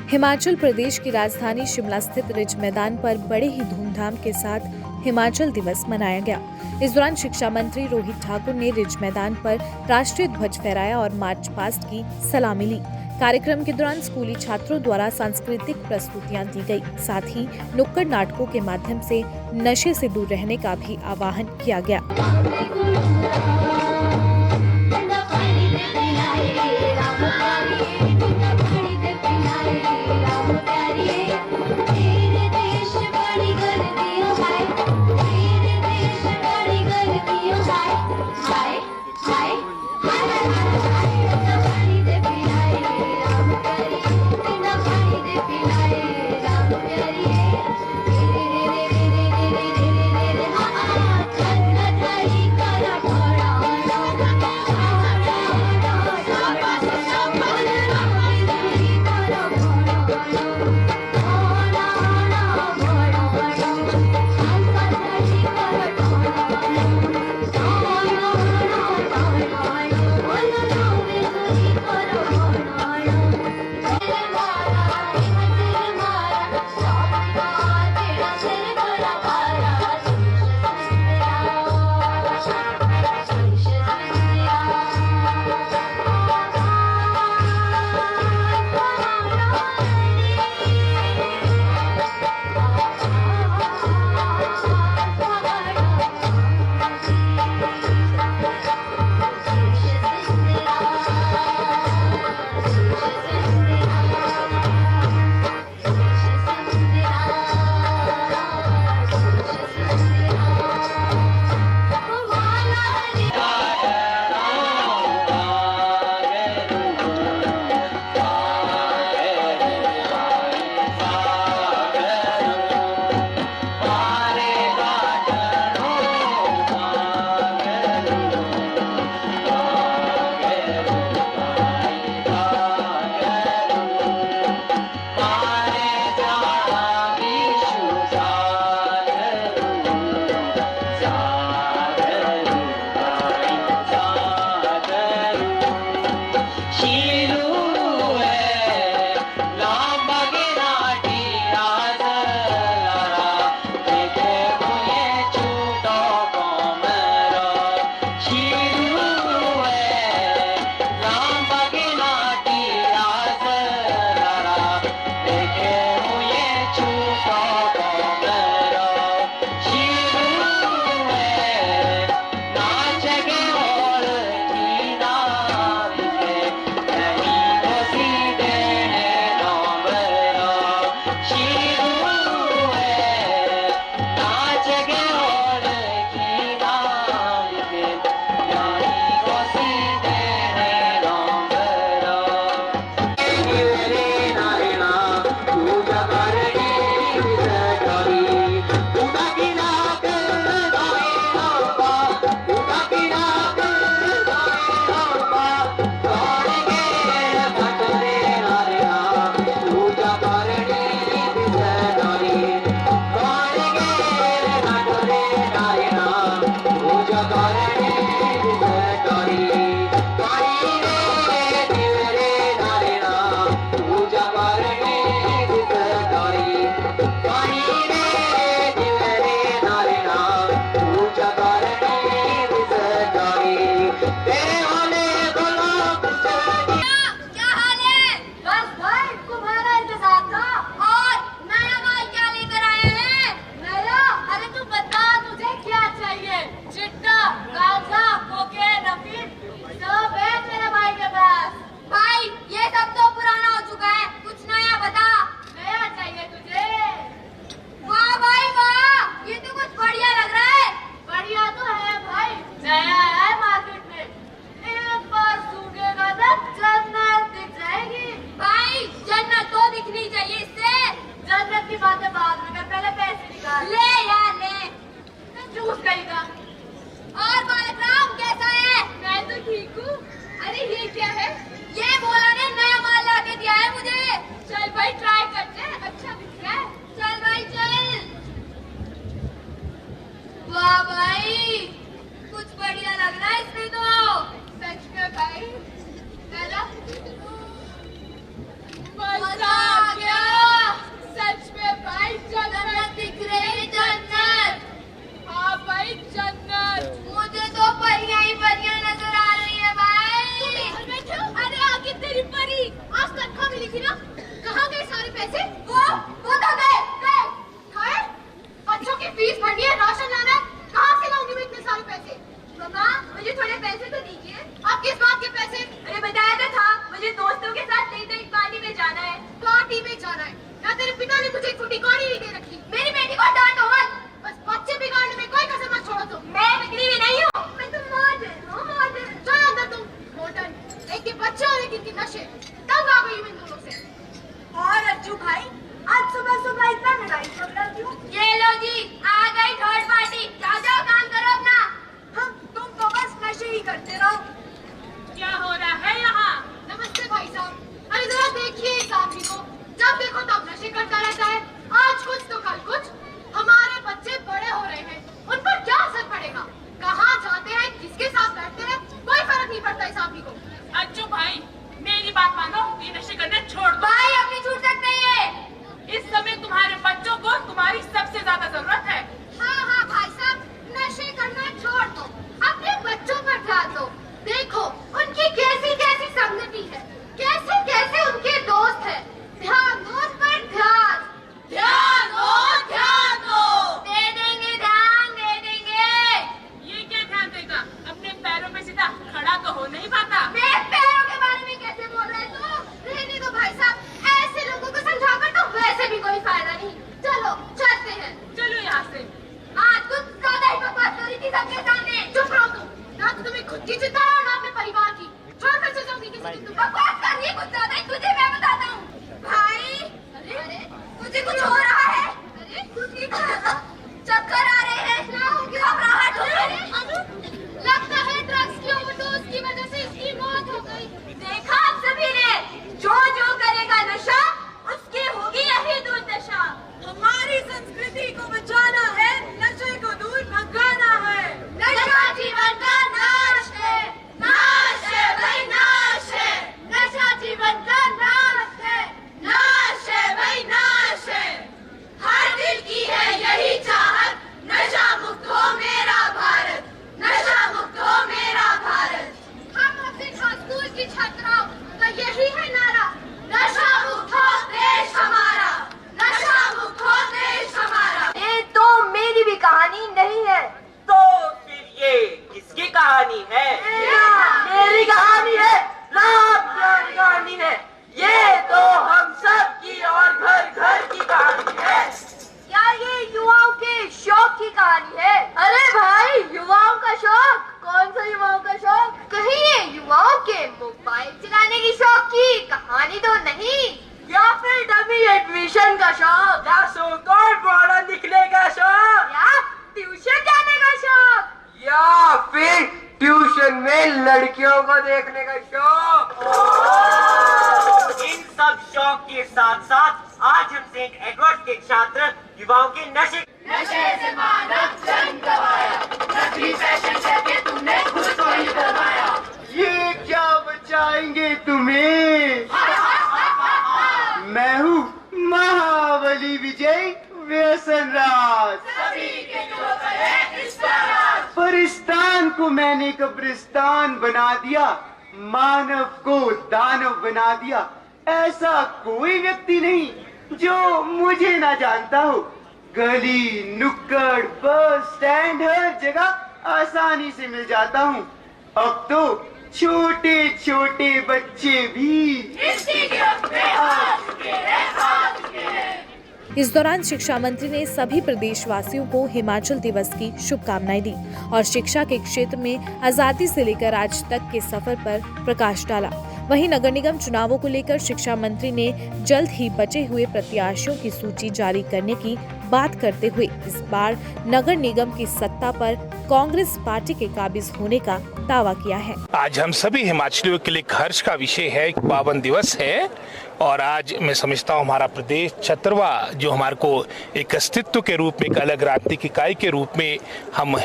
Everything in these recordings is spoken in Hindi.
हिमाचल प्रदेश की राजधानी शिमला स्थित रिज मैदान पर बड़े ही धूमधाम के साथ हिमाचल दिवस मनाया गया। इस दौरान शिक्षा मंत्री रोहित ठाकुर ने रिज मैदान पर राष्ट्रीय ध्वज फहराया और मार्च पास्ट की सलामी ली। कार्यक्रम के दौरान स्कूली छात्रों द्वारा सांस्कृतिक प्रस्तुतियां दी गई। साथ ही नुक्कड़ नाटकों के माध्यम से नशे से दूर रहने का भी आह्वान किया गया। पैसे वो तो गए गए। बच्चों की फीस भरनी है, राशन लाना है, कहाँ से लाऊंगी मैं इतने सारे पैसे? मम्मा मुझे थोड़े पैसे तो दीजिए। आप किस बात के पैसे? अरे बताया तो था, मुझे दोस्तों के साथ नई पार्टी में जाना है। पार्टी में जाना है? या तेरे पिता ने तुझे एक फुटी कौड़ी नहीं दे रखी? मेरी बेटी को डांटो मत, बस बच्चे बिगाड़ने में कोई कसर मत छोड़ो तुम। मैं बिगड़ी भी नहीं हूँ, मैं तो मॉडर्न हूँ, मॉडर्न। चलो अंदर तुम, मॉडर्न। एक के बच्चे और एक इनके नशे, तंग आ गई हूँ इन दोनों से। और अज्जू भाई, आज सुबह सुबह इतना लड़ाई झगड़ा क्यों? ये लो जी, आ गई थर्ड पार्टी। जाओ जाओ काम करो अपना। हाँ, तुम तो बस नशे ही करते रहो। क्या हो रहा है यहाँ? नमस्ते भाई साहब। अरे जरा देखिए इस आदमी को, जब देखो तब नशे करता रहता है। आज कुछ तो कल कुछ। हमारे बच्चे बड़े हो रहे हैं, उन पर क्या असर पड़ेगा? कहाँ जाते हैं, किसके साथ बैठते हैं, कोई फर्क नहीं पड़ता इस आदमी को। अच्छू भाई, मेरी बात मानो, ये नशे करने छोड़ दो। भाई अपनी छूट सकते हैं। इस समय तुम्हारे बच्चों को तुम्हारी सबसे ज्यादा जरूरत है। हाँ भाई साहब, नशे करना छोड़ दो, अपने बच्चों पर ध्यान दो। देखो उनकी कैसी कैसी संगति है, कैसे कैसे उनके दोस्त हैं। ध्यान दो उन पर, ध्यान ध्यान दो, ध्यान दो। दे देंगे ध्यान, दे देंगे। ये क्या ध्यान देगा? अपने पैरों पे सीधा खड़ा तो हो नहीं पाता। मेरे पैरों के बारे में कैसे बोल रहे हो? रहने दो भाई साहब, ऐसे लोगों को समझाकर तो वैसे भी कोई फायदा नहीं। चलो चलते हैं। चलो यहाँ से। आज तुम ज्यादा ही बकवास कर रही थी सबके सामने। चुप रहो तुम, ना तो तुम्हें खुद की चिंता है और ना अपने परिवार की। छोड़कर चल जाऊंगी किसी दिन। तुम बकवास कर रही है कुछ ज्यादा ही, तुझे मैं बताता हूँ। भाई अरे तुझे कुछ हो रहा है? अरे तुझे चक्कर आ रहे हैं, घबराहट हो रही है। लगता है ड्रग्स की ओवरडोज की वजह से इसकी मौत हो गई। देखा आप सभी ने, जो जो करेगा नशा उसकी होगी यही दुर्दशा। हमारी संस्कृति को बचाना है, नशे को दूर भगाना है। नशा जीवन का नाश है, नाश है भाई, नाश है। नशा जीवन का नाश है, नाश है भाई, नाश है। हर दिल की है यही चाहत, नशा मुक्त हो मेरा भारत, नशा मुक्त हो मेरा भारत। हम अपने स्कूल की छात्राओं का यही है नारा, नशा मुक्त हो देश हमारा, नशा मुक्त हो देश हमारा। ये तो मेरी भी कहानी नहीं है। तो फिर ये किसकी कहानी है? मेरी कहानी है, रात की कहानी है। ये तो हम सब की और घर घर की कहानी है। या ये युवाओं के शौक की कहानी है? अरे भाई, युवाओं का शौक? कौन सा युवाओं का शौक? कहीं ये युवाओं के मोबाइल चलाने की शौक की कहानी तो नहीं? या फिर डमी एडमिशन का शौक? या सो कौन बड़ा निकले का शौक? या ट्यूशन जाने का शौक? या फिर ट्यूशन में लड़कियों को देखने का शौक? इन सब शौक के साथ साथ आज हम सेंट एडवर्ड के छात्र युवाओं के नशे से मानव जन्म गवाया, नकली फैशन करके तुमने खुद को ही गवाया। ये क्या बचाएंगे तुम्हें? मैं हूँ महाबली विजय व्यसन राज। सभी के जो करे इस तरह। परिस्तान को मैंने कब्रिस्तान बना दिया, मानव को दानव बना दिया। ऐसा कोई व्यक्ति नहीं जो मुझे ना जानता हो। गली नुक्कड़ बस स्टैंड हर जगह आसानी से मिल जाता हूँ। अब तो छोटे छोटे बच्चे भी इसकी गिरफ्त में आ चुके हैं। इस दौरान शिक्षा मंत्री ने सभी प्रदेशवासियों को हिमाचल दिवस की शुभकामनाएं दी और शिक्षा के क्षेत्र में आजादी से लेकर आज तक के सफर पर प्रकाश डाला। वहीं नगर निगम चुनावों को लेकर शिक्षा मंत्री ने जल्द ही बचे हुए प्रत्याशियों की सूची जारी करने की बात करते हुए इस बार नगर निगम की सत्ता पर कांग्रेस पार्टी के काबिज होने का दावा किया है। आज हम सभी हिमाचलियों के लिए हर्ष का विषय है, पावन दिवस है और आज मैं समझता हूँ हमारा प्रदेश 76वां जो हमारे को एक अस्तित्व के रूप में, एक अलग राजनीतिक इकाई के रूप में हम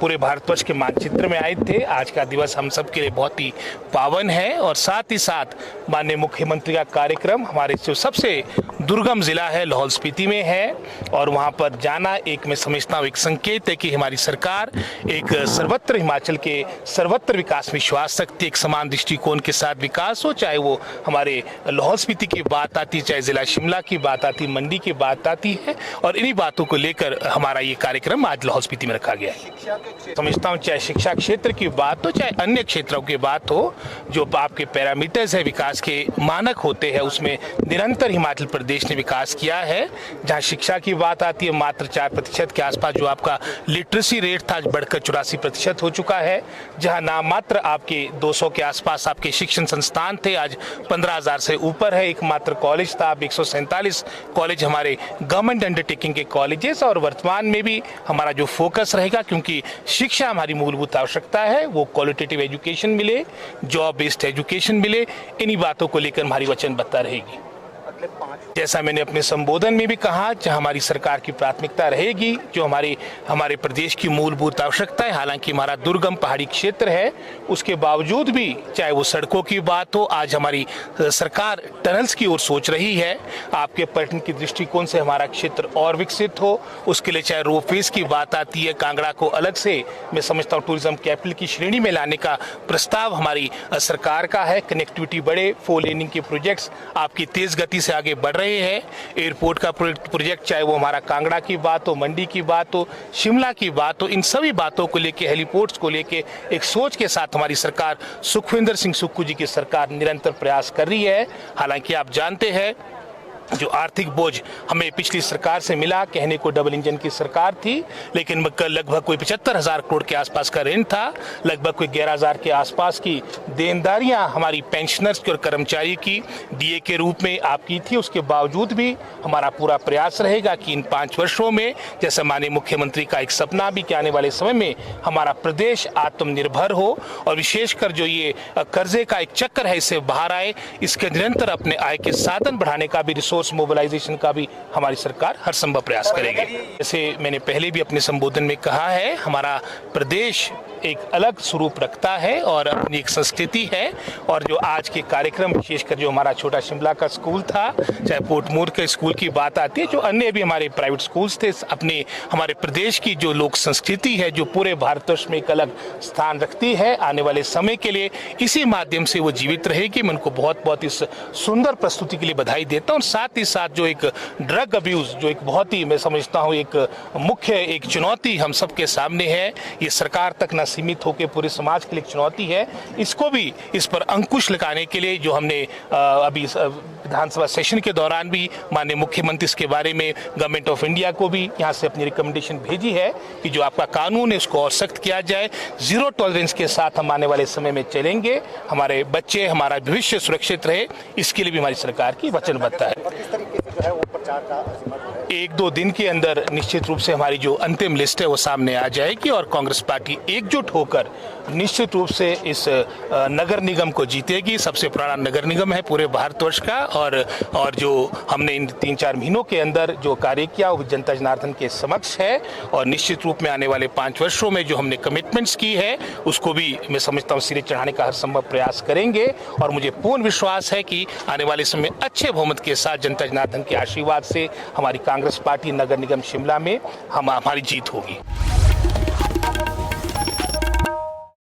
पूरे भारतवर्ष के मानचित्र में आए थे। आज का दिवस हम सब के लिए बहुत ही पावन है और साथ ही साथ माननीय मुख्यमंत्री का कार्यक्रम हमारे जो सबसे दुर्गम जिला है लाहौल स्पीति में है, और वहां पर जाना एक मैं समझता हूँ एक संकेत है कि हमारी सरकार एक सर्वत्र हिमाचल के सर्वत्र विकास में विश्वास रखती है, एक समान दृष्टिकोण के साथ विकास हो, चाहे वो हमारे लाहौल स्पीति की बात आती है, चाहे जिला शिमला की बात आती है, मंडी की बात आती है, और इन्हीं बातों को लेकर हमारा ये कार्यक्रम आज लाहौल स्पीति में रखा गया है। समझता हूँ चाहे शिक्षा क्षेत्र की बात हो, चाहे अन्य क्षेत्रों की बात हो, जो आपके पैरामीटर्स है विकास के मानक होते हैं, उसमें निरंतर हिमाचल प्रदेश ने विकास किया है। जहाँ शिक्षा की बात आती है मात्र 4% के आसपास जो आपका लिटरेसी रेट था आज बढ़कर 84% हो चुका है। जहाँ नाम मात्र आपके 200 के आसपास आपके शिक्षण संस्थान थे, आज 15,000 से ऊपर है। एक मात्र कॉलेज था, अब 147 कॉलेज हमारे गवर्नमेंट अंडरटेकिंग के कॉलेजेस, और वर्तमान में भी हमारा जो फोकस रहेगा, क्योंकि शिक्षा हमारी मूलभूत आवश्यकता है, वो क्वालिटेटिव एजुकेशन मिले, जॉब बेस्ड एजुकेशन मिले, इन्हीं बातों को लेकर हमारी वचनबद्धता रहेगी। जैसा मैंने अपने संबोधन में भी कहा, जहां हमारी सरकार की प्राथमिकता रहेगी जो हमारे प्रदेश की मूलभूत आवश्यकता है, हालांकि हमारा दुर्गम पहाड़ी क्षेत्र है, उसके बावजूद भी चाहे वो सड़कों की बात हो, आज हमारी सरकार टनल्स की ओर सोच रही है। आपके पर्यटन की दृष्टिकोण से हमारा क्षेत्र और विकसित हो, उसके लिए चाहे रोपवेज की बात आती है, कांगड़ा को अलग से मैं समझता हूँ टूरिज्म कैपिटल की श्रेणी में लाने का प्रस्ताव हमारी सरकार का है। कनेक्टिविटी बढ़े, 4 लेनिंग के प्रोजेक्ट्स आपकी तेज गति से आगे बढ़ रहे हैं। एयरपोर्ट का प्रोजेक्ट चाहे वो हमारा कांगड़ा की बात हो, मंडी की बात हो, शिमला की बात हो, इन सभी बातों को लेके, हेलीपोर्ट्स को लेके एक सोच के साथ हमारी सरकार, सुखविंदर सिंह सुक्खू जी की सरकार निरंतर प्रयास कर रही है। हालांकि आप जानते हैं जो आर्थिक बोझ हमें पिछली सरकार से मिला, कहने को डबल इंजन की सरकार थी, लेकिन लगभग कोई 75,000 करोड़ के आसपास का ऋण था, लगभग कोई 11,000 के आसपास की देनदारियां हमारी पेंशनर्स की और कर्मचारी की डीए के रूप में आपकी थी। उसके बावजूद भी हमारा पूरा प्रयास रहेगा कि इन 5 वर्षों में, जैसे माननीय मुख्यमंत्री का एक सपना भी कि आने वाले समय में हमारा प्रदेश आत्मनिर्भर हो, और विशेषकर जो ये कर्जे का एक चक्कर है इससे बाहर आए, इसके निरंतर अपने आय के साधन बढ़ाने का भी, रिसोर्स मोबिलाइजेशन का भी हमारी सरकार हर संभव प्रयास करेगी। जैसे मैंने पहले भी अपने संबोधन में कहा है, हमारा प्रदेश एक अलग स्वरूप रखता है और अपनी एक संस्कृति है, और जो आज के कार्यक्रम विशेषकर जो हमारा छोटा शिमला का स्कूल था, चाहे पोर्टमोर के स्कूल की बात आती है, जो अन्य भी हमारे प्राइवेट स्कूल्स थे, अपने हमारे प्रदेश की जो लोक संस्कृति है जो पूरे भारतवर्ष में एक अलग स्थान रखती है, आने वाले समय के लिए इसी माध्यम से वो जीवित रहेगी। मैं उनको बहुत बहुत इस सुंदर प्रस्तुति के लिए बधाई देता हूँ। और साथ ही साथ जो एक ड्रग अब्यूज, जो एक बहुत ही मैं समझता हूँ एक मुख्य एक चुनौती हम सबके सामने है, ये सरकार तक न सीमित होकर पूरे समाज के लिए एक चुनौती है, इसको भी इस पर अंकुश लगाने के लिए जो हमने अभी विधानसभा सेशन के दौरान भी माननीय मुख्यमंत्री इसके बारे में गवर्नमेंट ऑफ इंडिया को भी यहाँ से अपनी रिकमेंडेशन भेजी है कि जो आपका कानून है उसको और सख्त किया जाए। 0 टॉलरेंस के साथ हम आने वाले समय में चलेंगे, हमारे बच्चे, हमारा भविष्य सुरक्षित रहे, इसके लिए भी हमारी सरकार की वचनबद्धता है। 1-2 दिन के अंदर निश्चित रूप से हमारी जो अंतिम लिस्ट है वो सामने आ जाएगी, और कांग्रेस पार्टी एकजुट होकर निश्चित रूप से इस नगर निगम को जीतेगी। सबसे पुराना नगर निगम है पूरे भारतवर्ष का, और जो हमने इन 3-4 महीनों के अंदर जो कार्य किया वो जनता जनार्दन के समक्ष है, और निश्चित रूप में आने वाले 5 वर्षों में जो हमने कमिटमेंट्स की है उसको भी मैं समझता हूँ सिरे चढ़ाने का हर संभव प्रयास करेंगे। और मुझे पूर्ण विश्वास है कि आने वाले समय अच्छे बहुमत के साथ जनता जनार्दन के आशीर्वाद से हमारी कांग्रेस पार्टी नगर निगम शिमला में हमारी जीत होगी।